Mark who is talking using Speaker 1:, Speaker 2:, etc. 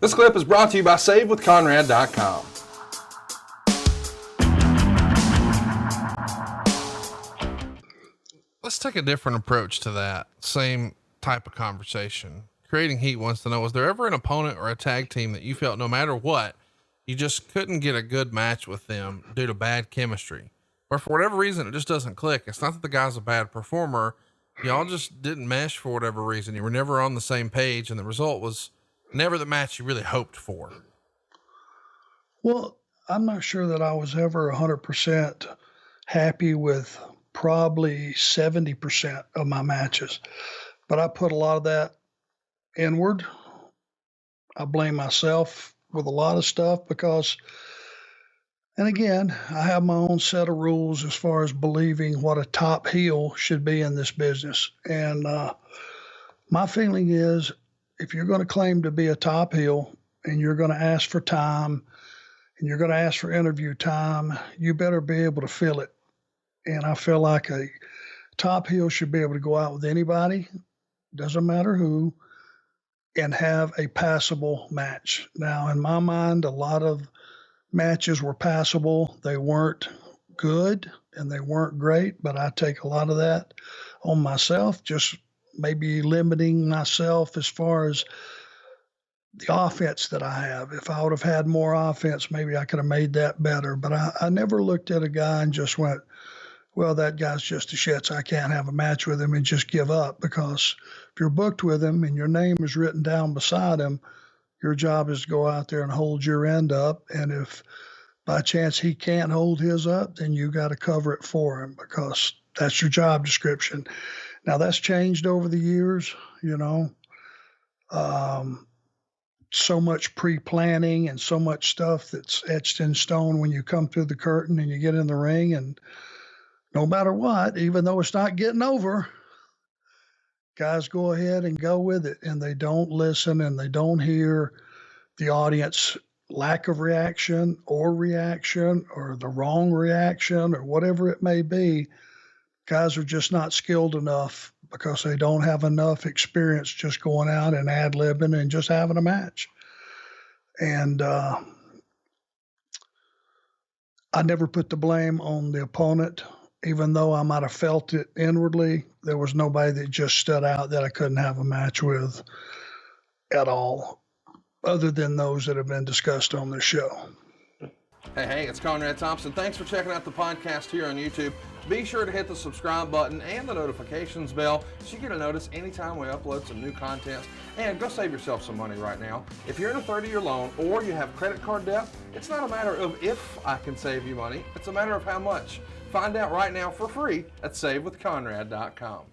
Speaker 1: This clip is brought to you by SaveWithConrad.com.
Speaker 2: Let's take a different approach to that same type of conversation. Creating Heat wants to know, was there ever an opponent or a tag team that you felt no matter what, you just couldn't get a good match with them due to bad chemistry? Or for whatever reason, it just doesn't click. It's not that the guy's a bad performer. Y'all just didn't mesh for whatever reason. You were never on the same page, and the result was never the match you really hoped for.
Speaker 3: Well, I'm not sure that I was ever 100% happy with probably 70% of my matches, but I put a lot of that inward. I blame myself with a lot of stuff because, and again, I have my own set of rules as far as believing what a top heel should be in this business. And my feeling is, if you're going to claim to be a top heel and you're going to ask for time and you're going to ask for interview time, you better be able to fill it. And I feel like a top heel should be able to go out with anybody, doesn't matter who, and have a passable match. Now, in my mind, a lot of matches were passable. They weren't good and they weren't great, but I take a lot of that on myself, just maybe limiting myself as far as the offense that I have. If I would have had more offense, maybe I could have made that better. But I never looked at a guy and just went, well, that guy's just a shits. I can't have a match with him and just give up, because if you're booked with him and your name is written down beside him, your job is to go out there and hold your end up. And if by chance he can't hold his up, then you got to cover it for him, because that's your job description. Now, that's changed over the years, you know. So much pre-planning and so much stuff that's etched in stone when you come through the curtain and you get in the ring, and no matter what, even though it's not getting over, guys go ahead and go with it, and they don't listen and they don't hear the audience lack of reaction or the wrong reaction or whatever it may be. Guys are just not skilled enough because they don't have enough experience just going out and ad-libbing and just having a match. And I never put the blame on the opponent. Even though I might have felt it inwardly, there was nobody that just stood out that I couldn't have a match with at all, other than those that have been discussed on this show.
Speaker 1: Hey, it's Conrad Thompson. Thanks for checking out the podcast here on YouTube. Be sure to hit the subscribe button and the notifications bell so you get a notice anytime we upload some new content. And go save yourself some money right now. If you're in a 30-year loan or you have credit card debt, it's not a matter of if I can save you money. It's a matter of how much. Find out right now for free at SaveWithConrad.com.